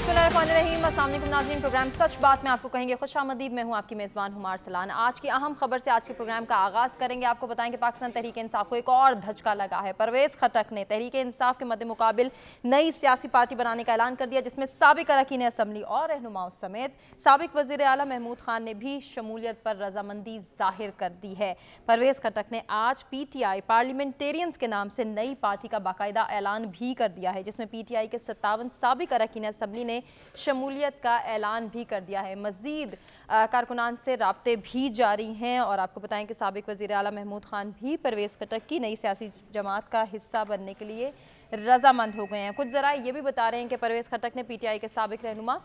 बिस्मिल्लाहिर्रहमानिर्रहीम। अस्सलाम वालेकुम नाज़रीन, प्रोग्राम सच बात में आपको कहेंगे खुशामदीद। मैं हूं आपकी मेज़बान हुमार सलान। आज की अहम खबर से आज के प्रोग्राम का आगाज़ करेंगे। आपको बताएंगे पाकिस्तान तहरीक इंसाफ को एक और धचका लगा है। परवेज़ खटक ने तहरीक इंसाफ के मद्दे मुकाबिल नई सियासी पार्टी बनाने का ऐलान कर दिया, जिसमें साबिक अरकान असम्बली और रहनुमाओं समेत साबिक वज़ीर आला महमूद खान ने भी शमूलियत पर रजामंदी जाहिर कर दी है। परवेज़ खटक ने आज PTI पार्लियामेंटेरियंस के नाम से नई पार्टी का बाकायदा ऐलान भी कर दिया है, जिसमें PTI के 57 साबिक अरकान असम्बली ने शमूलियत का ऐलान भी कर दिया है। मज़ीद कारकुनान से राब्ते भी जारी हैं और आपको बताएं कि साबिक वज़ीर आला महमूद खान भी परवेज़ खटक की नई सियासी जमात का हिस्सा बनने के लिए रजामंद हो गए हैं। कुछ ज़राए ये भी बता रहे हैं कि परवेज़ खटक ने PTI के साबिक रहनुमा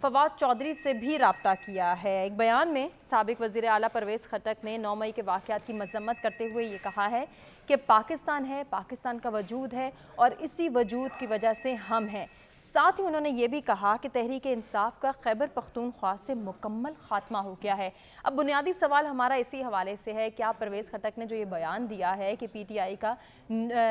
फवाद चौधरी से भी राब्ता किया है। एक बयान में साबिक वज़ीर आला परवेज़ खटक ने 9 मई के वाक़यात की मज़म्मत करते हुए ये कहा है कि पाकिस्तान है, पाकिस्तान का वजूद है और इसी वजूद की वजह से हम हैं। साथ ही उन्होंने ये भी कहा कि तहरीक इंसाफ का खैबर पख्तूनख्वा से मुकम्मल खात्मा हो गया है। अब बुनियादी सवाल हमारा इसी हवाले से है, क्या परवेज़ खटक ने जो ये बयान दिया है कि PTI का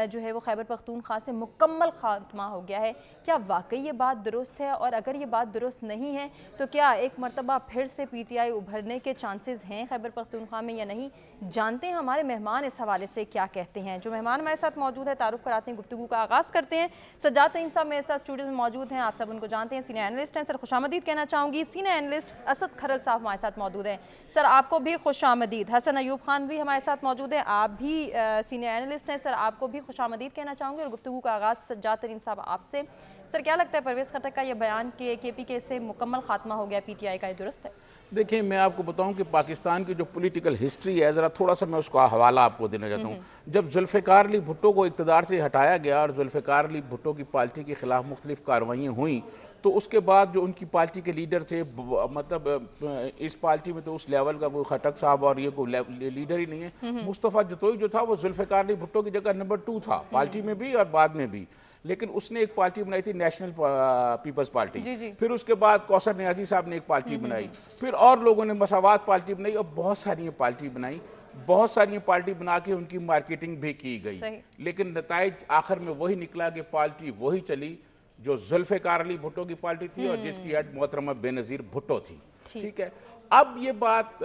जो है वो खैबर पख्तूनख्वा से मुकम्मल खात्मा हो गया है, क्या वाकई ये बात दुरुस्त है? और अगर ये बात दुरुस्त नहीं है तो क्या एक मरतबा फिर से PTI उभरने के चांसेस हैं खैबर पख्तूनख्वा में या नहीं? जानते हैं हमारे मेहमान इस हवाले से क्या कहते हैं। जो मेहमान हमारे साथ मौजूद है, तारुफ कराते हैं, गुफ्तगू का आगाज़ करते हैं। सज्जाद तईन साहब मेरे साथ स्टूडियो में मौजूद हैं, आप सब उनको जानते हैं, सीनियर एनालिस्ट हैं। सर खुशामदीद कहना चाहूँगी। सीनियर एनालिस्ट असद खरल साहब हमारे साथ मौजूद हैं, सर आपको भी खुशामदीद। हसन अयूब खान भी हमारे साथ मौजूद हैं, आप भी सीनियर एनालिस्ट हैं, सर आपको भी खुशामदीद कहना चाहूँगी। और गुफ्तगू का आगाज़ सज्जाद तरीन साहब आपसे। सर क्या लगता है परवेज़ खटक का ये बयान कि KPK से मुकम्मल खात्मा हो गया PTI का, ये दुरुस्त है? देखिए, मैं आपको बताऊं कि पाकिस्तान की जो पॉलिटिकल हिस्ट्री है, ज़रा थोड़ा सा मैं उसका हवाला आपको देना चाहता हूं। जब जुल्फ़िकार अली भुट्टो को इक़्तिदार से हटाया गया और जुल्फ़िकार अली भुट्टो की पार्टी के ख़िलाफ़ मुख्तलिफ़ कार्रवाइयाँ हुई, तो उसके बाद जो उनकी पार्टी के लीडर थे, मतलब इस पार्टी में तो उस लेवल का कोई खटक साहब और ये कोई लीडर ही नहीं है। मुस्तफ़ा जतोई जो था वो जुल्फ़िकार अली भुट्टो की जगह नंबर 2 था, पार्टी में भी और बाद में भी। लेकिन उसने एक पार्टी बनाई थी, नेशनल पीपल्स पार्टी। फिर उसके बाद कौसर नियाज़ी साहब ने एक पार्टी बनाई, फिर और लोगों ने मसावात पार्टी बनाई और बहुत सारी पार्टी बनाई। बहुत सारी पार्टी बना के उनकी मार्केटिंग भी की गई, लेकिन नताइज आखिर में वही निकला कि पार्टी वही चली जो जुल्फ़िकार अली भुट्टो की पार्टी थी और जिसकी हेड मोहतरमा बेनज़ीर भुट्टो थी। ठीक है, अब ये बात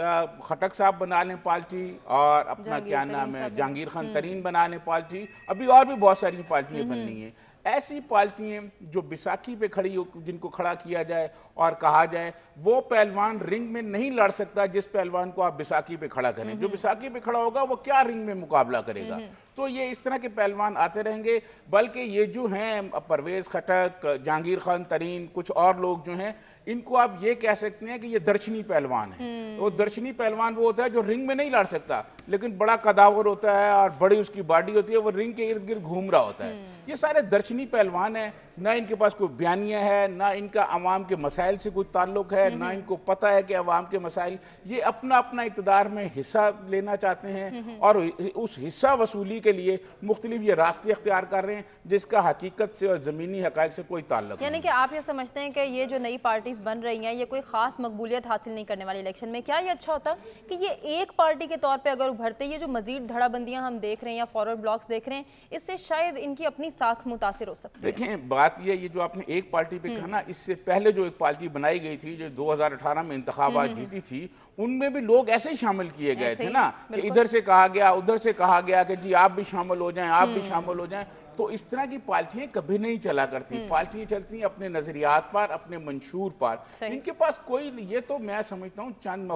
खटक साहब बना लें पार्टी और अपना क्या नाम है जहांगीर खान तरीन बना लें पार्टी, अभी और भी बहुत सारी पार्टियाँ बननी हैं। ऐसी पार्टियाँ जो बैसाखी पे खड़ी हो, जिनको खड़ा किया जाए और कहा जाए वो पहलवान रिंग में नहीं लड़ सकता जिस पहलवान को आप बैसाखी पे खड़ा करें। जो बैसाखी पे खड़ा होगा वो क्या रिंग में मुकाबला करेगा? तो ये इस तरह के पहलवान आते रहेंगे। बल्कि ये जो हैं परवेज़ खटक, जहांगीर खान तरीन, कुछ और लोग जो हैं, इनको आप ये कह सकते हैं कि ये दर्शनी पहलवान है। वो दर्शनी पहलवान वो होता है जो रिंग में नहीं लड़ सकता लेकिन बड़ा कदावर होता है और बड़ी उसकी बॉडी होती है, वो रिंग के इर्द गिर्द घूम रहा होता है। ये सारे दर्शनी पहलवान हैं, ना इनके पास कोई बयानिया है, ना इनका अवाम के मसाइल से कोई ताल्लुक है, ना इनको पता है कि अवाम के मसाइल। ये अपना अपना इक़्तिदार में हिस्सा लेना चाहते हैं और उस हिस्सा वसूली के लिए मुख्तलिफ ये रास्ते अख्तियार कर रहे हैं जिसका हकीकत से और ज़मीनी हक़ाइक़ से कोई ताल्लुक नहीं। यानी कि आप ये समझते हैं कि ये जो नई पार्टीज बन रही हैं ये कोई खास मकबूलियत हासिल नहीं करने वाली इलेक्शन में? क्या ये अच्छा होता कि ये एक पार्टी के तौर पे अगर उभरते, ये जो मजीद धड़ाबंदियां हम देख रहे हैं या फॉरवर्ड ब्लॉक्स देख रहे हैं, इससे शायद इनकी अपनी साख मुतासिर हो सकती है? देखें, बात ये जो आपने एक पार्टी पे कहा ना, इससे पहले जो एक पार्टी बनाई गई थी जो 2018 में इंतखाबात जीती थी, उनमें भी लोग ऐसे ही शामिल किए गए थे ना कि इधर से कहा गया, उधर से कहा गया कि जी आप भी शामिल हो जाएं, आप भी शामिल हो जाएं। तो इस तरह की पार्टियां कभी नहीं चला करती। पार्टियां चलती हैं अपने नजरियात पर, अपने मंशूर पर। इनके पास कोई, ये तो मैं समझता हूँ चंद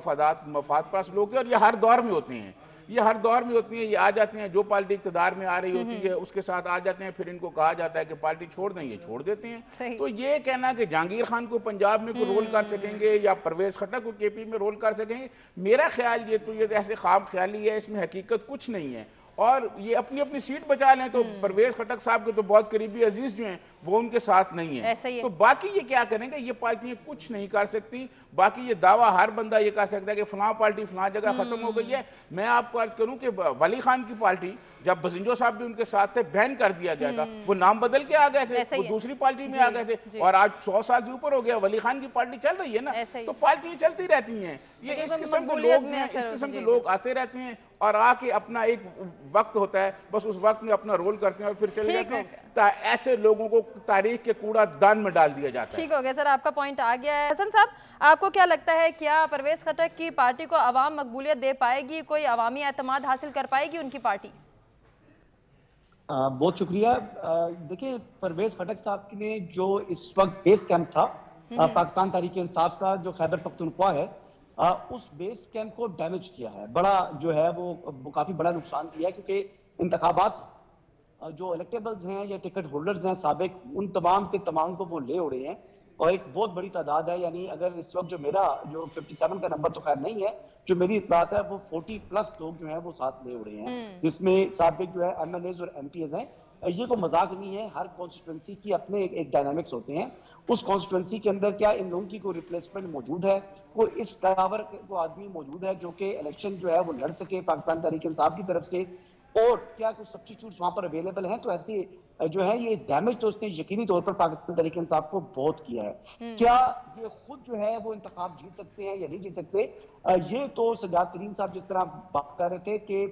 मफाद पास लोग थे और ये हर दौर में होते हैं। ये हर दौर में होती हैं। ये आ जाते हैं, जो पार्टी इक़्तिदार में आ रही होती है उसके साथ आ जाते हैं, फिर इनको कहा जाता है कि पार्टी छोड़ दें, ये छोड़ देते हैं। तो ये कहना कि जहांगीर खान को पंजाब में कोई रोल कर सकेंगे या परवेज़ खटक को KP में रोल कर सकेंगे, मेरा ख्याल ये तो ये ऐसे ख्वाब ख्याली है, इसमें हकीकत कुछ नहीं है। और ये अपनी अपनी सीट बचा लें तो परवेज़ खटक साहब के तो बहुत करीबी अजीज जो हैं वो उनके साथ नहीं है, तो बाकी ये क्या करेंगे? ये पार्टियां कुछ नहीं कर सकती। बाकी ये दावा हर बंदा ये कर सकता है कि फलां पार्टी फलां जगह खत्म हो गई है। मैं आपको अर्ज करूं कि वली खान की पार्टी, जब बजिंजो साहब भी उनके साथ थे, बैन कर दिया गया था, वो नाम बदल के आ गए थे, वो दूसरी पार्टी में आ गए थे और आज 100 साल से ऊपर हो गया, वली खान की पार्टी चल रही है ना। तो पार्टियां चलती रहती हैं। ये इस किस्म के लोग आते रहते हैं اور آके اپنا ایک وقت ہوتا ہے بس اس وقت میں اپنا رول کرتے ہیں اور پھر چلے جاتے ہیں. ایسے لوگوں کو تاریخ کے کوڑا دان میں ڈال دیا جاتا ہے. ٹھیک ہو گیا سر, آپ کا پوائنٹ آ گیا ہے. حسن صاحب, آپ کو کیا لگتا ہے, کیا پرویز خٹک کی پارٹی کو عوام مقبولیت دے پائے گی, کوئی عوامی اعتماد حاصل کر پائے گی ان کی پارٹی؟ بہت شکریہ. دیکھیں, پرویز خٹک صاحب نے جو اس وقت بیس کیمپ تھا پاکستان تحریک انصاف کا جو خیبر پختونخوا ہے, اس بیس کیمپ کو ڈیمیج کیا ہے. بڑا جو ہے وہ کافی بڑا نقصان کیا ہے, کیونکہ انتخابات جو الیکٹیبلز ہیں یا ٹکٹ ہولڈرز ہیں سابق, ان تمام کے تمام کو وہ لے اڑے ہیں, اور ایک بہت بڑی تعداد ہے. یعنی اگر اس وقت جو میرا جو 57 کا نمبر تو خیر نہیں ہے, جو میری اطلاعات ہے وہ 40+ لوگ جو ہیں وہ ساتھ لے اڑے ہیں, جس میں سابق جو ہے ایم ایل ایز اور ایم پی ایز ہیں. یہ کوئی مذاق نہیں ہے, ہر کانسٹیٹوئنسی کی اپنے ایک ڈائنامکس ہوتے ہیں. اس کانسٹیٹوئنسی کے اندر کیا ان لوگوں کی کوئی ریپلیسمنٹ موجود ہے, کوئی اس کاور کو آدمی موجود ہے جو کہ الیکشن جو ہے وہ لڑ سکے پاکستان تحریک انصاف کی طرف سے, اور کیا کچھ سبسٹیٹیوٹس وہاں پر اویلیبل ہیں؟ تو ایسی جو ہے یہ ڈیمیج تو اس نے یقینی طور پر پاکستان تحریک انصاف کو بہت کیا ہے. کیا یہ خود جو ہے وہ انتخاب جیت سکتے ہیں یا نہیں جیت سکتے؟ یہ تو سجاد ترین صاحب جس طرح بات کر رہے تھے کہ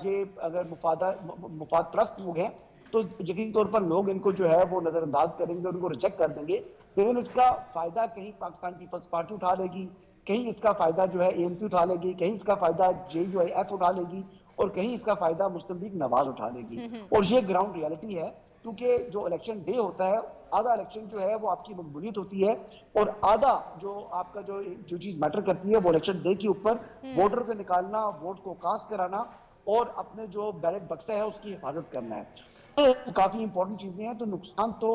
یہ اگر مفاد پرست لوگ ہیں تو یقینی طور پر لوگ ان کو جو ہے وہ نظر انداز کریں گے, ان کو ریجیکٹ کر دیں گے. لیکن اس کا فائدہ کہیں پاکستان پیپلز پارٹی اٹھا لے گی, کہیں اس کا فائدہ جو ہے اے این پی اٹھا لے گی, کہیں اس کا فائدہ JUIF اٹھا لے گی, اور کہیں اس کا فائدہ مسلم لیگ نواز اٹھا لے گی. اور یہ گراؤنڈ ریالٹی ہے, کیونکہ جو الیکشن ڈے ہوتا ہے, آدھا الیکشن جو ہے وہ آپ کی مقبولیت ہوتی ہے, اور آدھا جو آپ کا جو چیز میٹر کرتی ہے وہ الیکشن ڈے کے اوپر ووٹر کو نکالنا, ووٹ کو کاسٹ کرانا, اور اپنے جو بیلٹ بکسہ ہے اس کی حفاظت کرنا ہے. تو کافی امپورٹنٹ چیزیں ہیں. تو نقصان تو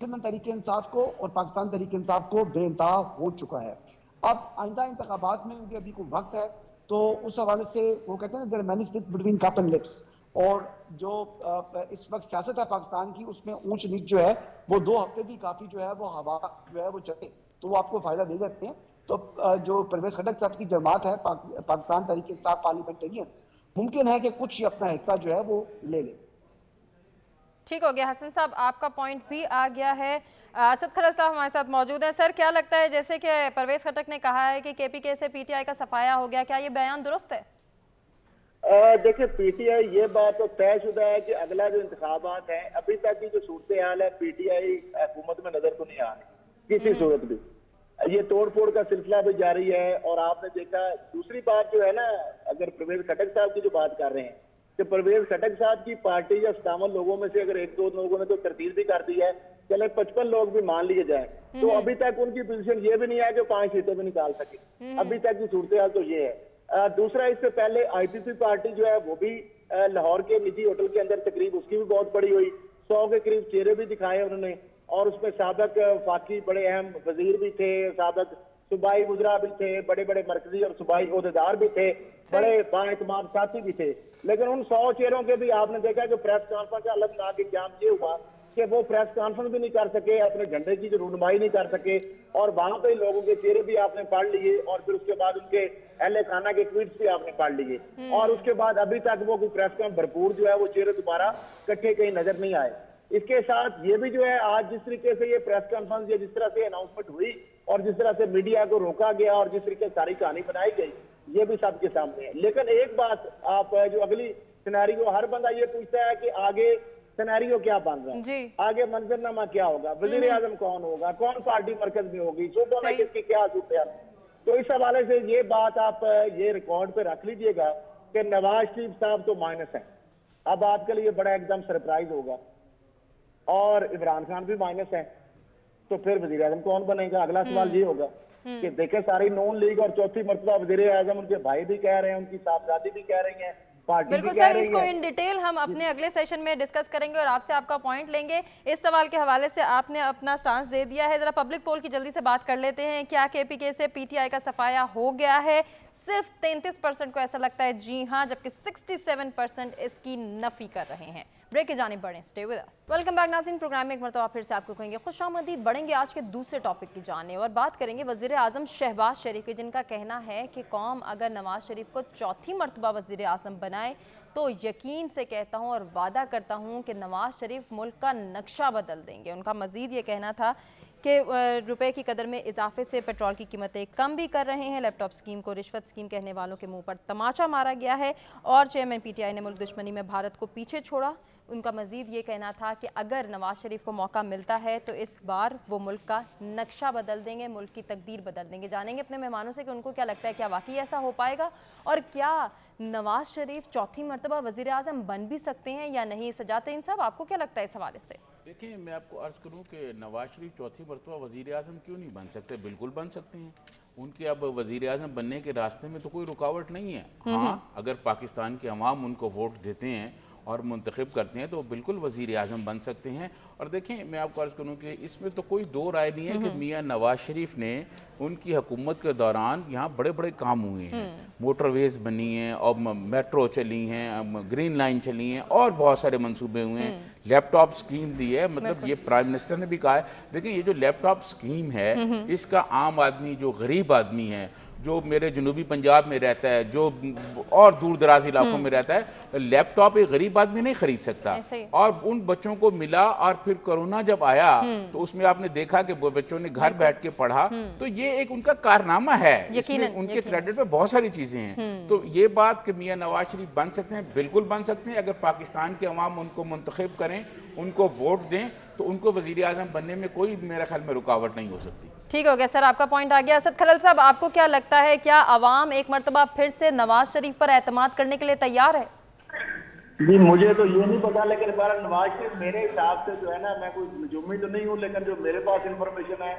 تحریک انصاف کو اور پاکستان تحریک انصاف کو بے انتہا ہو چکا ہے. اب آئندہ انتخابات میں کیونکہ ابھی کوئی وقت ہے, تو اس حوالے سے وہ کہتے ہیں there are many sticks between cup and lips, اور جو اس وقت سیاست ہے پاکستان کی اس میں اونچ نیچ جو ہے وہ 2 ہفتے بھی کافی جو ہے وہ ہوا جو ہے وہ چلے تو وہ آپ کو فائدہ دے جاتے ہیں. تو جو پرویز خٹک صاحب کی جماعت ہے پاکستان تحریک انصاف پارلیمنٹرین, ممکن ہے کہ کچھ اپنا حصہ جو ہے وہ لے لے. ٹھیک ہو گیا. حسن صاحب, آپ کا پوائنٹ بھی آ گیا ہے. اسد کھرر صاحب ہمارے ساتھ موجود ہیں. سر, کیا لگتا ہے, جیسے کہ پرویز خٹک نے کہا ہے کہ KPK سے PTI کا صفایا ہو گیا, کیا یہ بیان درست ہے؟ دیکھیں, PTI یہ بات تو طے شدہ ہے کہ اگلا جو انتخابات ہیں, ابھی تک کی جو صورتحال ہے PTI حکومت میں نظر تو نہیں آ رہی کسی صورت بھی. یہ توڑ پھوڑ کا سلسلہ بھی جاری ہے. اور آپ نے دیکھا, دوسری بات جو ہے نا, اگر پرویز خٹک صاحب کی جو بات کر رہے ہیں کہ پرویز خٹک صاحب کی پارٹی یا 57 لوگوں میں سے اگر 1-2 لوگوں نے تو ترتیب بھی کر دی ہے, چلے 55 لوگ بھی مان لیے جائیں, تو ابھی تک ان کی پوزیشن یہ بھی نہیں ہے کہ 5 سیٹیں بھی نکال سکے. ابھی تک کی صورتحال تو یہ ہے. دوسرا, اس سے پہلے IPP پارٹی جو ہے وہ بھی لاہور کے نجی ہوٹل کے اندر تقریب اس کی بھی بہت بڑی ہوئی, 100 کے قریب چہرے بھی دکھائے انہوں نے, اور اس میں سابق وفاقی بڑے اہم وزیر بھی تھے, سابق صوبائی وزراء بھی تھے, بڑے بڑے مرکزی اور صوبائی عہدیدار بھی تھے, بڑے بااعتماد ساتھی بھی تھے. لیکن ان 100 چہروں کے بھی آپ نے دیکھا کہ پریس کانفرنس کا الگ نہ کے قیام یہ ہوا کہ وہ پریس کانفرنس بھی نہیں کر سکے, اپنے جھنڈے کی جو رونمائی نہیں کر سکے, اور وہاں پہ لوگوں کے چہرے بھی آپ نے پڑھ لیے, اور پھر اس کے بعد ان کے اہل خانہ کے ٹویٹس بھی آپ نے پڑھ لیے, اور اس کے بعد ابھی تک وہ کوئی پریس کانفرنس بھرپور جو ہے وہ چہرے دوبارہ کٹھے کہیں نظر نہیں آئے. اس کے ساتھ یہ بھی جو ہے آج جس طریقے سے یہ پریس کانفرنس یا جس طرح سے اناؤنسمنٹ ہوئی اور جس طرح سے میڈیا کو روکا گیا اور جس طریقے سے ساری کہانی بنائی گئی, یہ بھی سب کے سامنے ہے. لیکن ایک بات, آپ جو اگلی سینیریو ہر بندہ یہ پوچھتا ہے کہ آگے سینیریو کیا بن رہا ہے, آگے منظرنامہ کیا ہوگا, وزیر اعظم کون ہوگا, کون پارٹی مرکز میں ہوگی, صوبوں میں کس کی کیا صورتحال. تو اس حوالے سے یہ بات آپ یہ ریکارڈ پہ رکھ لیجئے گا کہ نواز شریف صاحب تو مائنس ہیں. اب آپ کے لیے بڑا ایک دم سرپرائز ہوگا, اور عمران خان بھی مائنس ہیں, تو پھر وزیر اعظم کون بنے گا؟ اگلا سوال یہ ہوگا کہ دیکھیں ساری نون لیگ اور 4تھی مرتبہ وزیر اعظم ان کے بھائی بھی کہہ رہے ہیں, ان کی صاحبزادی بھی کہہ رہی ہیں, بالکل سر, اس کو ان ڈیٹیل ہم اپنے اگلے سیشن میں ڈسکس کریں گے اور آپ سے آپ کا پوائنٹ لیں گے. اس سوال کے حوالے سے آپ نے اپنا سٹانس دے دیا ہے. ذرا پبلک پول کی جلدی سے بات کر لیتے ہیں. کیا KPK سے PTI کا صفایا ہو گیا ہے؟ صرف 33% کو ایسا لگتا ہے جی ہاں, جبکہ 67% اس کی نفی کر رہے ہیں. بریک کی جانب بڑھیں, stay with us. Welcome back ناظرین, پروگرام میں ایک مرتبہ پھر سے آپ کو کہیں گے خوش آمدید. بڑھیں گے آج کے دوسرے ٹاپک کی جانب اور بات کریں گے وزیر اعظم شہباز شریف کی, جن کا کہنا ہے کہ قوم اگر نواز شریف کو 4تھی مرتبہ وزیر اعظم بنائے تو یقین سے کہتا ہوں اور وعدہ کرتا ہوں کہ نواز شریف ملک کا نقشہ بدل دیں گے. ان کا مزید یہ کہنا تھا कि रुपए की कदर में इजाफे से पेट्रोल की कीमतें कम भी कर रहे हैं। लैपटॉप स्कीम को रिश्वत स्कीम कहने वालों के मुंह पर तमाचा मारा गया है और चेयरमैन पीटीआई ने मुल्क दुश्मनी में भारत को पीछे छोड़ा। उनका मजीद ये कहना था कि अगर नवाज शरीफ को मौका मिलता है तो इस बार वो मुल्क का नक्शा बदल देंगे, मुल्क की तकदीर बदल देंगे। जानेंगे अपने मेहमानों से कि उनको क्या लगता है, क्या वाकई ऐसा हो पाएगा और क्या नवाज शरीफ चौथी मरतबा वज़ीर आज़म बन भी सकते हैं या नहीं। सजातीन साहब, आपको क्या लगता है इस हवाले से? देखिए, मैं आपको अर्ज़ करूं कि नवाज शरीफ चौथी मरतबा वज़ीर आज़म क्यों नहीं बन सकते, बिल्कुल बन सकते हैं। उनके अब वज़ीर आज़म बनने के रास्ते में तो कोई रुकावट नहीं है। हाँ, अगर पाकिस्तान के अवाम उनको वोट देते हैं और मुंतखब करते हैं तो बिल्कुल वज़ीर आज़म बन सकते हैं। और देखें, मैं आपको अर्ज़ करूँ कि इसमें तो कोई दो राय नहीं है कि मियाँ नवाज शरीफ ने उनकी हुकूमत के दौरान यहाँ बड़े बड़े काम हुए हैं। मोटरवेज़ बनी हैं और मेट्रो चली हैं, ग्रीन लाइन चली हैं और बहुत सारे मंसूबे हुए हैं। लैपटॉप स्कीम दी है, मतलब ये प्राइम मिनिस्टर ने भी कहा है। देखिए, ये जो लैपटॉप स्कीम है इसका आम आदमी, जो गरीब आदमी है, जो मेरे जनूबी पंजाब में रहता है, जो और दूर दराज इलाकों में रहता है, लैपटॉप एक गरीब आदमी नहीं खरीद सकता। और उन बच्चों को मिला और फिर कोरोना जब आया तो उसमें आपने देखा कि बच्चों ने घर बैठ के पढ़ा। तो ये एक उनका कारनामा है, इसमें उनके क्रेडिट पे बहुत सारी चीजें हैं। तो ये बात कि मियाँ नवाज शरीफ बन सकते हैं, बिल्कुल बन सकते हैं। अगर पाकिस्तान के अवाम उनको मुंतखब करें, उनको वोट दें, तो उनको वज़ीर आज़म बनने में कोई मेरे ख्याल में रुकावट नहीं हो सकती। ठीक हो गया सर, आपका पॉइंट आ गया। असद खलल साहब, आपको क्या लगता है, क्या अवाम एक मरतबा फिर से नवाज शरीफ पर एतमाद करने के लिए तैयार है? जी, मुझे तो ये नहीं पता, लेकिन नवाज शरीफ मेरे हिसाब से जो है ना, मैं कोई नजूमी तो नहीं हूँ, लेकिन जो मेरे पास इंफॉर्मेशन है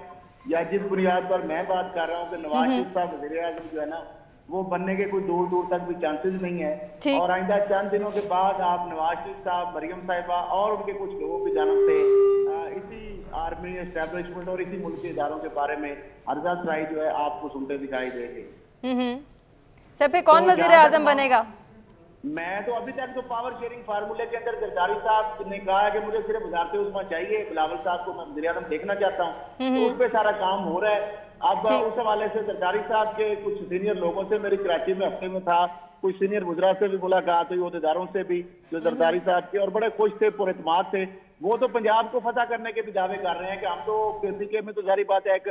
या जिस बुनियाद पर मैं बात कर रहा हूँ कि नवाज शरीफ साहब वज़ीर आज़म जो है ना, वो बनने के कोई दूर दूर तक भी चांसेस नहीं है। और आइंदा चंद दिनों के बाद आप नवाज शरीफ साहब, मरियम साहिबा और उनके कुछ लोगों की जानब से इसी आर्मी एस्टेब्लिशमेंट और इसी मुल्क के इदारों के बारे में अर्जा सराई जो है आपको सुनते दिखाई देंगे। सर, फिर कौन वज़ीर आज़म बनेगा? मैं तो अभी तक तो पावर शेयरिंग फार्मूले के अंदर जरदारी साहब ने कहा है कि मुझे सिर्फ वज़ारत उस्मा चाहिए, बिलावल साहब को मैं वज़ीर आज़म देखना चाहता हूँ, तो उस पर सारा काम हो रहा है। अब उस हवाले से जरदारी साहब के कुछ सीनियर लोगों से मेरी कराची में हफ्ते में था, कुछ सीनियर वज़रा से भी मुलाकात हुई, ओहदेदारों से भी जो जरदारी साहब के, और बड़े खुश थे, पुरएतमाद थे। वो तो पंजाब को फतह करने के भी दावे कर रहे हैं कि हम तो पीसीके में तो जारी बात है एक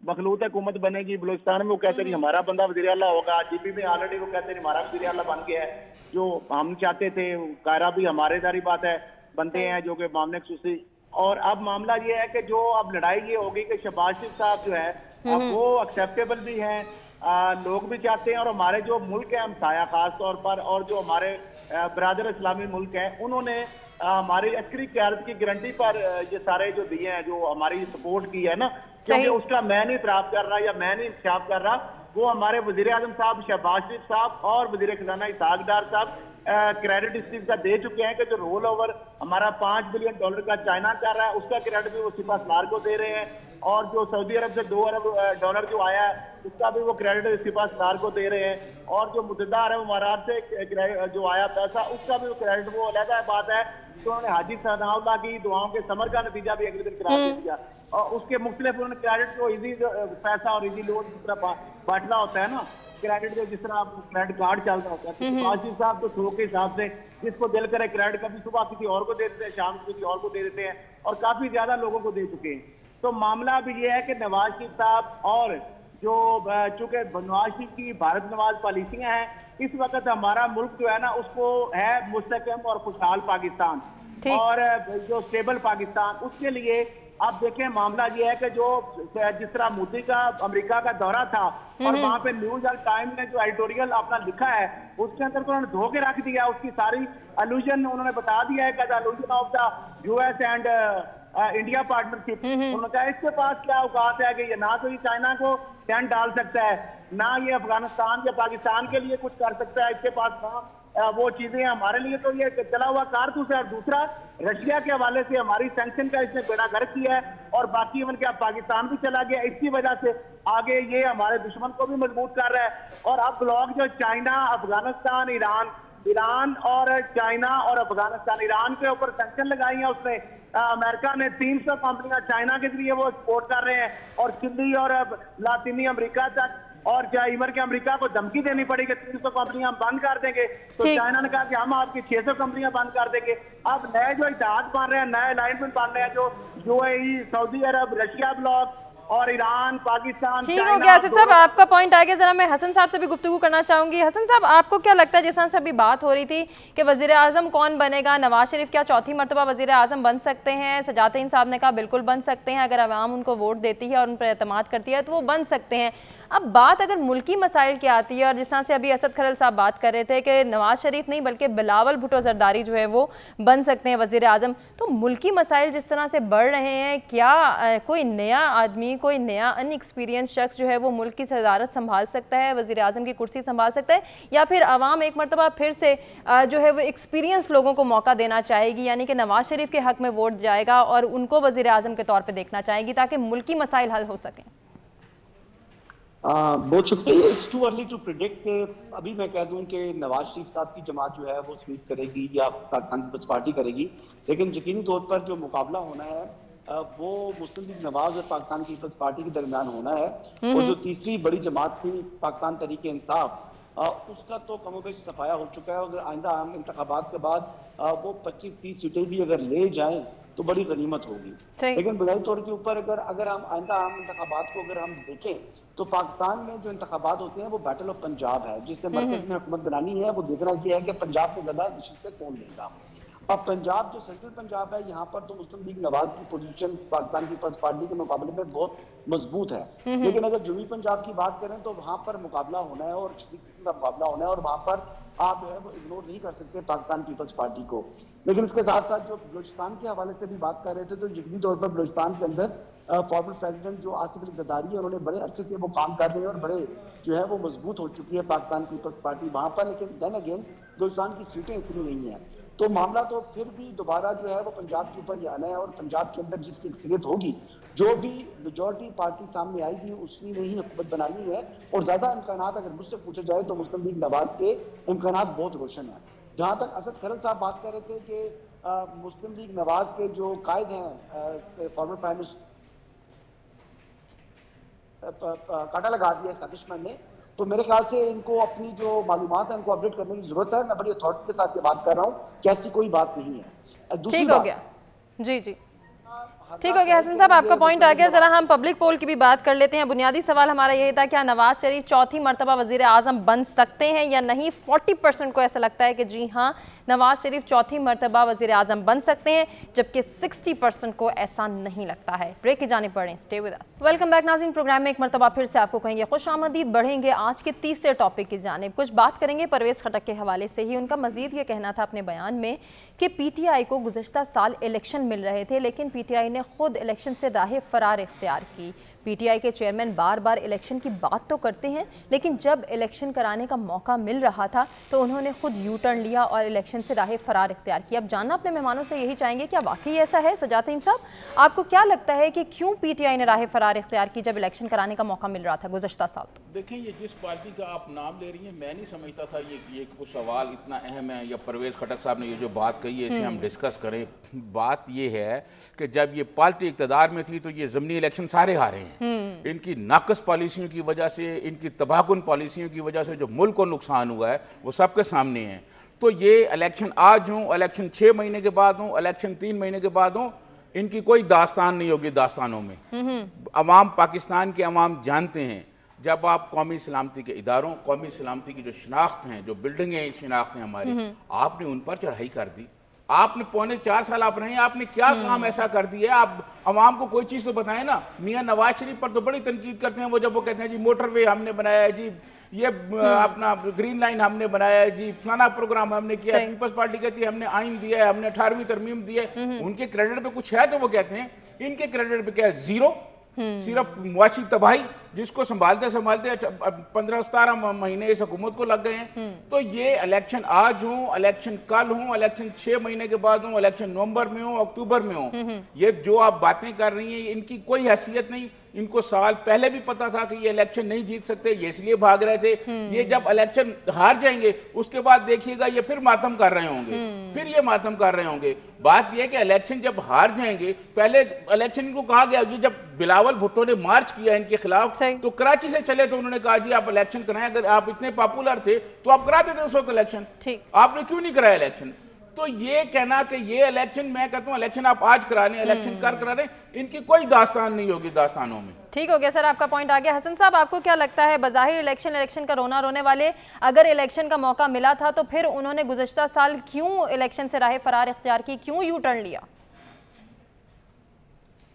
मखलूत हुकूमत बनेगी। बलूचिस्तान में वो कहते नहीं हमारा बंदा वज़ीर आला होगा, जीपी में ऑलरेडी वो कहते नहीं हमारा वज़ीर आला बन गया है, जो हम चाहते थे। कायरा भी हमारे जारी बात है बनते हैं, जो कि मामले खसूसी। और अब मामला ये है कि जो अब लड़ाई ये होगी कि शहबाज शरीफ साहब जो है अब वो एक्सेप्टेबल भी हैं, लोग भी चाहते हैं, और हमारे जो मुल्क है हमसाया खास तौर पर, और जो हमारे बरादर इस्लामी मुल्क हैं, उन्होंने हमारी अस्करी क़यादत की गारंटी पर ये सारे जो दिए हैं, जो हमारी सपोर्ट की है ना, क्योंकि उसका मैं नहीं इतराफ़ कर रहा या मैं नहीं इंतखाब कर रहा, वो हमारे वज़ीर आज़म साहब शहबाज शरीफ साहब और वज़ीर खजाना इसहाक डार साहब क्रेडिट इस चीज का दे चुके हैं कि जो रोल ओवर हमारा $5 बिलियन का चाइना कर रहा है, उसका क्रेडिट भी वो सिपा सलार को दे रहे हैं, और जो सऊदी अरब से $2 अरब जो आया है उसका भी वो क्रेडिट सिपा सलार को दे रहे हैं, और जो मुतहदा अरब इमारात से जो आया पैसा उसका भी वो क्रेडिट वो अलग बात है। तो उन्होंने हाजी सनाउल्लाह की दुआओं के समर का नतीजा भी अगले दिन करार दे दिया, और उसके मुख्तलिफ उन्होंने क्रेडिट को इजी पैसा और इजी लोन जिस तरह बांटना होता है ना, क्रेडिट के जिस तरह क्रेडिट कार्ड चलता होता है, तो साहब तो शो के हिसाब से जिसको दिल करे क्रेडिट कभी सुबह किसी और को दे देते हैं, शाम को किसी और को दे देते हैं, और काफी ज्यादा लोगों को दे चुके हैं। तो मामला अभी ये है कि नवाज शरीफ साहब और जो चूंकि नवाज शरीफ की भारत नवाज पॉलिसियां हैं, इस वक्त हमारा मुल्क जो है ना उसको है मुस्तकम और खुशहाल पाकिस्तान और जो स्टेबल पाकिस्तान, उसके लिए आप देखें मामला ये है कि जो जिस तरह मोदी का अमेरिका का दौरा था और वहां पे न्यूज और टाइम ने जो एडिटोरियल अपना लिखा है उसके अंदर तो उन्होंने धो के रख दिया, उसकी सारी अलूजन उन्होंने बता दिया है कि illusion of the US and India partnership. उन्होंने कहा इसके पास क्या औकात है कि ये ना तो ये चाइना को टेंट डाल सकता है, ना ये अफगानिस्तान या पाकिस्तान के लिए कुछ कर सकता है, इसके पास ना वो चीजें हमारे लिए तो ये चला हुआ कारतूस है। और दूसरा रशिया के हवाले से हमारी सैंक्शन का इसने बेड़ा गर्क किया है, और बाकी इवन क्या पाकिस्तान भी चला गया, इसकी वजह से आगे ये हमारे दुश्मन को भी मजबूत कर रहा है। और अब ब्लॉक जो चाइना, अफगानिस्तान, ईरान और चाइना और अफगानिस्तान, ईरान के ऊपर सैंक्शन लगाई है उसने, अमेरिका ने 300 कंपनियां चाइना के जरिए वो एक्सपोर्ट कर रहे हैं, और चिली और लातीनी अमेरिका तक اور کیا ایور کے امریکہ کو دھمکی دینی پڑی کہ 300 کمپنیاں بند کر دیں گے, تو چائنا نے کہا کہ ہم آپ کی 600 کمپنیاں بند کر دیں گے. اب نئے جو اتحاد بن رہے ہیں, نئے الائنمنٹ بن رہے ہیں, جو UAE, سعودی عرب, رشیا بلاک اور ایران, پاکستان. ٹھیک ہو گیا اسد صاحب, آپ کا پوائنٹ آ گیا. ذرا میں حسن صاحب سے بھی گفتگو کرنا چاہوں گی. حسن صاحب, آپ کو کیا لگتا ہے, جس طرح سے ابھی بات ہو رہی تھی کہ وزیر اعظم کون بنے گا, نواز شریف کیا چوتھی مرتبہ وزیر اعظم بن سکتے ہیں؟ سجاد صاحب نے کہا بالکل بن سکتے ہیں, اگر عوام ان کو ووٹ دیتی ہے اور ان پر اعتماد کرتی ہے تو وہ بن سکتے ہیں. اب بات اگر ملکی مسائل کی آتی ہے, اور جس طرح سے ابھی اسد کھرل صاحب بات کر رہے تھے کہ نواز شریف نہیں بلکہ بلاول بھٹو زرداری جو ہے وہ بن سکتے ہیں وزیر اعظم, تو ملکی مسائل جس طرح سے بڑھ رہے ہیں, کیا کوئی نیا آدمی, کوئی نیا ان ایکسپیرینس شخص جو ہے وہ ملک کی صدارت سنبھال سکتا ہے, وزیر اعظم کی کرسی سنبھال سکتا ہے, یا پھر عوام ایک مرتبہ پھر سے جو ہے وہ ایکسپیرینس لوگوں کو موقع دینا چاہے گی, یعنی کہ نواز شریف کے حق میں ووٹ جائے گا اور ان کو وزیر اعظم کے طور پہ دیکھنا چاہے گی تاکہ ملکی مسائل حل ہو سکیں؟ بہت شکریہ. It's too early to predict. ابھی میں کہہ دوں کہ نواز شریف صاحب کی جماعت جو ہے وہ سویپ کرے گی یا پاکستان پیپلز پارٹی کرے گی, لیکن یقینی طور پر جو مقابلہ ہونا ہے وہ مسلم لیگ نواز اور پاکستان پیپلز پارٹی کے درمیان ہونا ہے. اور جو تیسری بڑی جماعت تھی پاکستان تحریک انصاف, اس کا تو کم و بیش صفایا ہو چکا ہے. اگر آئندہ عام انتخابات کے بعد وہ 25-30 سیٹیں بھی اگر لے جائیں تو بڑی غنیمت ہوگی. لیکن بنیادی طور کے اوپر اگر ہم آئندہ عام انتخابات کو اگر ہم دیکھیں تو پاکستان میں جو انتخابات ہوتے ہیں وہ بیٹل آف پنجاب ہے, جس نے مرکز میں حکومت بنانی ہے. وہ دیکھنا یہ ہے کہ پنجاب میں زیادہ نشستیں کون لے گا. اب پنجاب جو سینٹرل پنجاب ہے, یہاں پر تو مسلم لیگ نواز کی پوزیشن پاکستان پیپلز پارٹی کے مقابلے میں بہت مضبوط ہے. لیکن اگر جنوبی پنجاب کی بات کریں تو وہاں پر مقابلہ ہونا ہے اور شدید قسم کا مقابلہ ہونا ہے, اور وہاں پر آپ جو ہے وہ اگنور نہیں کر سکتے پاکستان پیپلز پارٹی کو. لیکن اس کے ساتھ ساتھ جو بلوچستان کے حوالے سے بھی بات کر رہے تھے, تو یقینی طور پر بلوچستان کے اندر فارمر پریزیڈنٹ جو آصف علی زرداری ہے, انہوں نے بڑے عرصے سے وہ کام کر رہے ہیں اور بڑے جو ہے وہ مضبوط ہو چکی ہے پاکستان پیپلز پارٹی وہاں پر. لیکن دین اگین بلوچستان کی سیٹیں اتنی نہیں ہیں, تو معاملہ تو پھر بھی دوبارہ جو ہے وہ پنجاب کے اوپر ہی آنا ہے. اور پنجاب کے اندر جس کی اکثریت ہوگی, جو بھی میجورٹی پارٹی سامنے آئے گی, اس نے ہی حکومت بنانی ہے. اور زیادہ امکانات اگر مجھ سے پوچھا جائے تو مسلم لیگ نواز کے امکانات بہت روشن ہیں. جہاں تک اسد کھرل صاحب بات کر رہے تھے کہ مسلم لیگ نواز کے جو قائد ہیں, فارمر پرائم منسٹر کاٹا لگا دیا اسٹیبلشمنٹ نے, تو میرے خیال سے ان کو اپنی جو معلومات ہیں ان کو اپڈیٹ کرنے کی ضرورت ہے. میں بڑی اتھارٹی کے ساتھ یہ بات کر رہا ہوں کہ ایسی کوئی بات نہیں ہے. ٹھیک ہو گیا, جی ٹھیک ہو گیا حسن صاحب, آپ کا پوائنٹ آ گیا. ذرا ہم پبلک پول کی بھی بات کر لیتے ہیں. بنیادی سوال ہمارا یہی تھا, کیا نواز شریف چوتھی مرتبہ وزیر اعظم بن سکتے ہیں یا نہیں؟ 40% کو ایسا لگتا ہے کہ جی ہاں, نواز شریف چوتھی مرتبہ وزیر اعظم بن سکتے ہیں, جبکہ 60% کو ایسا نہیں لگتا ہے. بریک کی جانب پڑھیں, stay with us. Welcome back ناظرین, پروگرام میں ایک مرتبہ پھر سے آپ کو کہیں گے خوش آمدید. بڑھیں گے آج کے تیسرے ٹاپک کی جانب. کچھ بات کریں گے پرویز خٹک کے حوالے سے ہی. ان کا مزید یہ کہنا تھا اپنے بیان میں کہ پی ٹی آئی کو گزشتہ سال الیکشن مل رہے تھے, لیکن پی ٹی آئی نے خود الیکشن سے راہ فرار اختیار کی. پی ٹی آئی کے چیئرمین بار بار الیکشن کی بات تو کرتے ہیں, لیکن جب الیکشن کرانے کا موقع مل رہا تھا تو انہوں نے خود یو ٹرن لیا اور الیکشن سے راہ فرار اختیار کیا. اب جاننا اپنے مہمانوں سے یہی چاہیں گے, کیا واقعی ایسا ہے؟ سجاد صاحب, آپ کو کیا لگتا ہے کہ کیوں پی ٹی آئی نے راہ فرار اختیار کی جب الیکشن کرانے کا موقع مل رہا تھا گزشتہ سال؟ دیکھیں, یہ جس پارٹی کا آپ نام لے رہی ہیں, میں نہیں سمجھتا تھا یہ کچھ سوال اتنا اہم ہے, یا پرویز خٹک صاحب نے یہ جو بات کہی ہے اسے ہم ڈسکس کریں. بات یہ ہے کہ جب یہ پارٹی اقتدار میں تھی تو یہ ضمنی الیکشن سارے ہارے ہیں. ان کی ناقص پالیسیوں کی وجہ سے, ان کی تباہ کن پالیسیوں کی وجہ سے جو ملک کو نقصان ہوا ہے وہ سب کے سامنے ہیں. تو یہ الیکشن آج ہوں, الیکشن 6 مہینے کے بعد ہوں, الیکشن 3 مہینے کے بعد ہوں, ان کی کوئی داستان نہیں ہوگی داستانوں میں. عوام, پاکستان کے عوام جانتے ہیں, جب آپ قومی سلامتی کے اداروں, قومی سلامتی کی جو شناخت ہیں, جو بلڈنگیں شناخت ہیں ہماری, آپ نے ان پر چڑھائی کر دی. آپ نے 4.25 سال آپ رہے ہیں, آپ نے کیا کام ایسا کر دیا ہے؟ آپ عوام کو کوئی چیز تو بتائیں نا. میاں نواز شریف پر تو بڑی تنقید کرتے ہیں وہ, جب وہ کہتے ہیں جی موٹر وے ہم نے بنایا ہے, جی یہ اپنا گرین لائن ہم نے بنایا ہے, جی فلانا پروگرام ہم نے کیا ہے. پیپلز پارٹی کہتی ہے ہم نے آئین دیا ہے, ہم نے 18ویں ترمیم دی ہے. ان کے کریڈٹ پہ کچھ ہے تو وہ کہتے ہیں, ان کے کریڈٹ پہ کیا ہے؟ زیرو. صرف معاشی تباہی, جس کو سنبھالتے 15-17 مہینے اس حکومت کو لگ گئے ہیں. تو یہ الیکشن آج ہوں, الیکشن کل ہوں, الیکشن 6 مہینے کے بعد ہوں, الیکشن نومبر میں ہوں, اکتوبر میں ہوں, یہ جو آپ باتیں کر رہی ہیں ان کی کوئی حیثیت نہیں. इनको साल पहले भी पता था कि ये इलेक्शन नहीं जीत सकते, ये इसलिए भाग रहे थे। ये जब इलेक्शन हार जाएंगे उसके बाद देखिएगा ये फिर मातम कर रहे होंगे, फिर ये मातम कर रहे होंगे। बात ये है कि इलेक्शन जब हार जाएंगे, पहले इलेक्शन इनको कहा गया, ये जब बिलावल भुट्टो ने मार्च किया इनके खिलाफ तो कराची से चले तो उन्होंने कहा जी आप इलेक्शन कराएं, अगर आप इतने पॉपुलर थे तो आप कराते थे उस वक्त इलेक्शन, आपने क्यों नहीं कराया इलेक्शन? तो ये कहना कि ये इलेक्शन, मैं कहता हूँ इलेक्शन आप आज करा लें, इलेक्शन करा लें, इनकी कोई दास्तान नहीं होगी दास्तानों में। ठीक हो गया सर, आपका पॉइंट आ गया। हसन साहब, आपको क्या लगता है, बज़ाहिर इलेक्शन का रोना रोने वाले, अगर इलेक्शन का मौका मिला था तो फिर उन्होंने गुज़श्ता साल क्यों इलेक्शन से राह फरार इख्तियार की, क्यों यू टर्न लिया?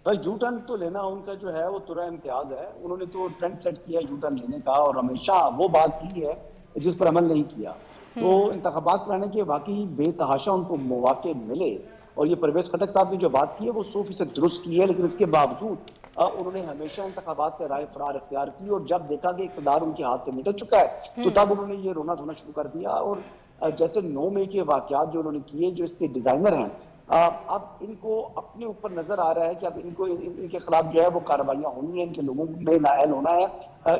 भाई यू टर्न तो लेना उनका जो है वो तुरा इम्तियाज है। उन्होंने तो ट्रेंड सेट किया यू टर्न लेने का, और हमेशा वो बात की है जिस पर अमल नहीं किया। तो इंतखाबात कराने के वाकई बेतहाशा उनको मौके मिले, और ये परवेज खटक साहब ने जो बात की है वो 100% दुरुस्त की है, लेकिन इसके बावजूद उन्होंने हमेशा इंतखाबात से राय फरार इख्तियार की, और जब देखा कि इक़्तिदार उनके हाथ से निकल चुका है तो तब उन्होंने ये रोना धोना शुरू कर दिया। और जैसे 9 मई के वाक़यात जो उन्होंने किए, जो इसके डिज़ाइनर हैं, अब इनको अपने ऊपर नजर आ रहा है कि अब इनको इनके खिलाफ जो है वो कार्रवाइयाँ होनी है, इनके लोगों में नाअहल होना है,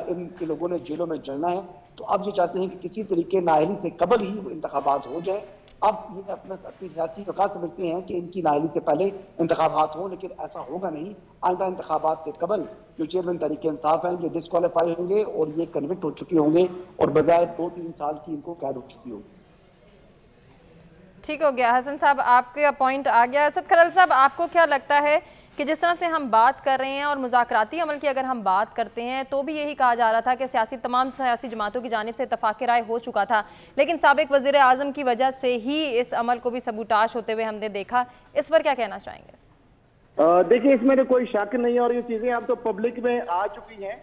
इनके लोगों ने जेलों में जलना है। तो अब ये चाहते हैं कि किसी तरीके नाअहली से कबल ही वो इंतखाबात हो जाए। अब ये अपना सियासी वक़ात समझते हैं कि इनकी नाअहली से पहले इंतखाबात हो, लेकिन ऐसा होगा नहीं। आइंदा इंतखाबात से कबल जो चेयरमैन तहरीक इंसाफ हैं ये डिस्क्वालीफाई होंगे और ये कन्विक्ट हो चुके होंगे, और बजाय 2-3 साल की इनको कैद हो चुकी होगी। ठीक हो गया हसन साहब, आपका पॉइंट आ गया। असद खरल साहब, आपको क्या लगता है कि जिस तरह से हम बात कर रहे हैं और मुज़ाकराती अमल की अगर हम बात करते हैं तो भी यही कहा जा रहा था कि तमाम सियासी जमातों की जानिब से इत्तफाक़ राय हो चुका था, लेकिन साबिक़ वज़ीर आज़म की वजह से ही इस अमल को भी सबूताश होते हुए हमने देखा। इस पर क्या कहना चाहेंगे? देखिए, इसमें तो कोई शक नहीं, और ये चीज़ें अब तो पब्लिक में आ चुकी हैं,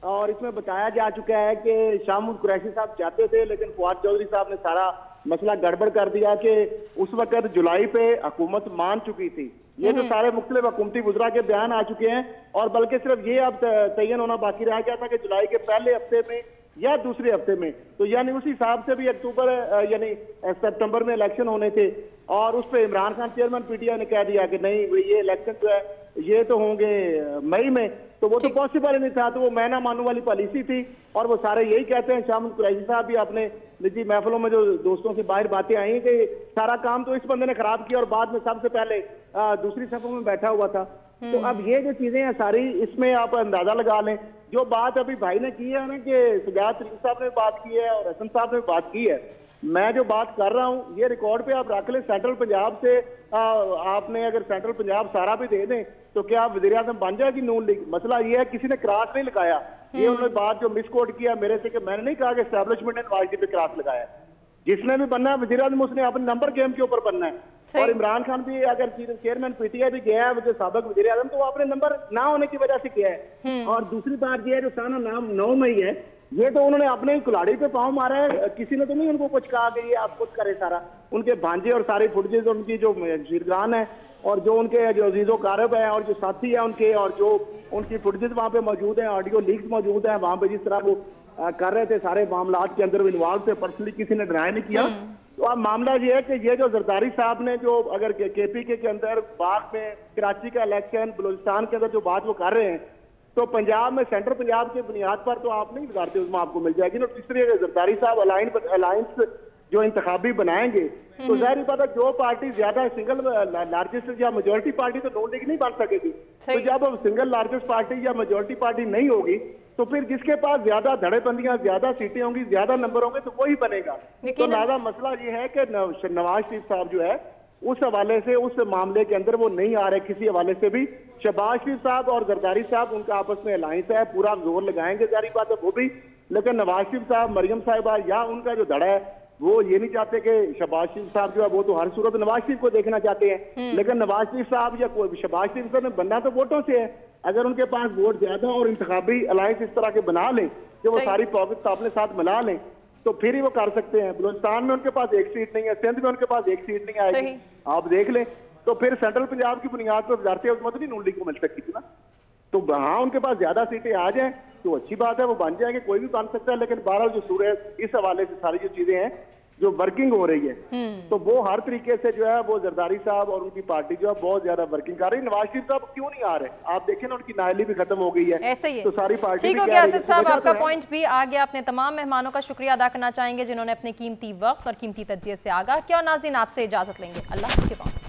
और इसमें बताया जा चुका है कि शाह महमूद कुरैशी साहब चाहते थे, लेकिन फवाद चौधरी साहब ने सारा मसला गड़बड़ कर दिया कि उस वक्त जुलाई पे हुकूमत मान चुकी थी। ये तो सारे मुख्तलिफ हुकूमती वज़रा के बयान आ चुके हैं, और बल्कि सिर्फ ये अब तयन होना बाकी रह गया था कि जुलाई के पहले हफ्ते में या दूसरे हफ्ते में, तो यानी उस हिसाब से भी अक्टूबर यानी सितंबर में इलेक्शन होने थे, और उस पर इमरान खान चेयरमैन पीटीआई ने कह दिया कि नहीं ये इलेक्शन जो है ये तो होंगे मई में, तो वो तो पॉसिबल ही नहीं था। तो वो मैं ना मानू वाली पॉलिसी थी, और वो सारे यही कहते हैं। शाह महमूद कुरैशी साहब भी अपने निजी महफिलों में जो दोस्तों से बाहर बातें आई कि सारा काम तो इस बंदे ने खराब किया, और बाद में सबसे पहले दूसरी सफों में बैठा हुआ था। तो अब ये जो चीजें हैं सारी, इसमें आप अंदाजा लगा लें। जो बात अभी भाई ने की है ना कि सुजात तरीन साहब ने बात की है और हसन साहब ने बात की है, मैं जो बात कर रहा हूँ ये रिकॉर्ड पे आप रख लें। सेंट्रल पंजाब से आपने अगर सेंट्रल पंजाब सारा भी दे दें तो क्या आप वज़ीर आज़म बन जाएगी नून लीग? मसला ये है किसी ने क्रॉस नहीं लगाया। ये उन्होंने बात जो मिसकोट किया मेरे से कि मैंने नहीं कहा कि एस्टैब्लिशमेंट ने नवाज शरीफ पे क्रॉस लगाया। जिसने भी बनना है वज़ीर आज़म उसने अपने नंबर गेम के ऊपर बनना है। और इमरान खान भी अगर चेयरमैन पीटीआई भी गया है साबिक़ वज़ीर आज़म, तो वो अपने नंबर ना होने की वजह से किया है। और दूसरी बात ये है जो साना नाम 9 मई है, ये तो उन्होंने अपने ही कुल्हाड़ी पे पाँव मारा है, किसी ने तो नहीं उनको कुछ कहा कि ये आप कुछ करे सारा। उनके भांजे और सारी फुटेज उनकी जो शीरगान है और जो उनके जो अजीजो कारब है और जो साथी है उनके, और जो उनकी फुटेज वहाँ पे मौजूद है, ऑडियो लीक्स मौजूद है वहाँ पे, जिस तरह वो कर रहे थे सारे मामला के अंदर इन्वॉल्व थे, पर्सनली किसी ने डिनाई नहीं किया। तो अब मामला ये है कि ये जो जरदारी साहब ने जो अगर केपीके के अंदर बाग में कराची का इलेक्शन, बलूचिस्तान के अंदर जो बात वो कर रहे हैं, तो पंजाब में सेंट्रल पंजाब के बुनियाद पर तो आप नहीं गुजारते, उसमें आपको मिल जाएगी ना। तीसरी जरदारी साहब अलायंस जो इंतखाबी बनाएंगे तो जाहिर बात है जो पार्टी ज्यादा सिंगल लार्जेस्ट या मेजोरिटी पार्टी तो नून लीग नहीं बन सकेगी। तो जब अब सिंगल लार्जेस्ट पार्टी या मेजोरिटी पार्टी नहीं होगी तो फिर जिसके पास ज्यादा धड़ेबंदियां, ज्यादा सीटें होंगी, ज्यादा नंबर होंगे तो वही बनेगा। तो ज्यादा मसला ये है कि नवाज शरीफ साहब जो है उस हवाले से, उस मामले के अंदर वो नहीं आ रहे किसी हवाले से भी। शहबाज शरीफ साहब और जरदारी साहब उनका आपस में अलायंस है, पूरा जोर लगाएंगे जारी बात है वो भी, लेकिन नवाज शरीफ साहब, मरियम साहिबा या उनका जो धड़ा है वो ये नहीं चाहते कि शहबाज शरीफ साहब जो है वो तो हर सूरत नवाज शरीफ को देखना चाहते हैं। लेकिन नवाज शरीफ साहब या कोई शहबाज शरीफ साहब ने बनना तो वोटों से है। अगर उनके पास वोट ज्यादा और इंतखाबी अलायंस इस तरह के बना लें कि वो सारी पॉकेट्स अपने साथ मिला लें तो फिर ही वो कर सकते हैं। बलूचिस्तान में उनके पास एक सीट नहीं है, सिंध में उनके पास एक सीट नहीं आएगी, आप देख लें। तो फिर सेंट्रल पंजाब की बुनियाद पर वज़ारत हुकूमत नहीं नून लीग को मिल सकती थी ना। तो हाँ, उनके पास ज्यादा सीटें आ जाएं तो अच्छी बात है, वो बन जाएंगे, कोई भी बन सकता है। लेकिन बहरहाल जो सूरत इस हवाले से सारी जो चीजें हैं جو ورکنگ ہو رہی ہے تو وہ ہر طریقے سے جو ہے وہ زرداری صاحب اور ان کی پارٹی جو ہے بہت زیادہ ورکنگ کر رہی ہے. نواز شریف صاحب کیوں نہیں آ رہے؟ آپ دیکھیں نا ان کی نااہلی بھی ختم ہو گئی ہے. ایسے ہی تو ساری پارٹی ٹھیک ہو گیا. اسد صاحب آپ کا پوائنٹ بھی آ گیا. اپنے تمام مہمانوں کا شکریہ ادا کرنا چاہیں گے جنہوں نے اپنے قیمتی وقت اور قیمتی تجزیے سے آگاہ کیا. اور ناظرین آپ سے اجازت لیں گے. اللہ کے بعد.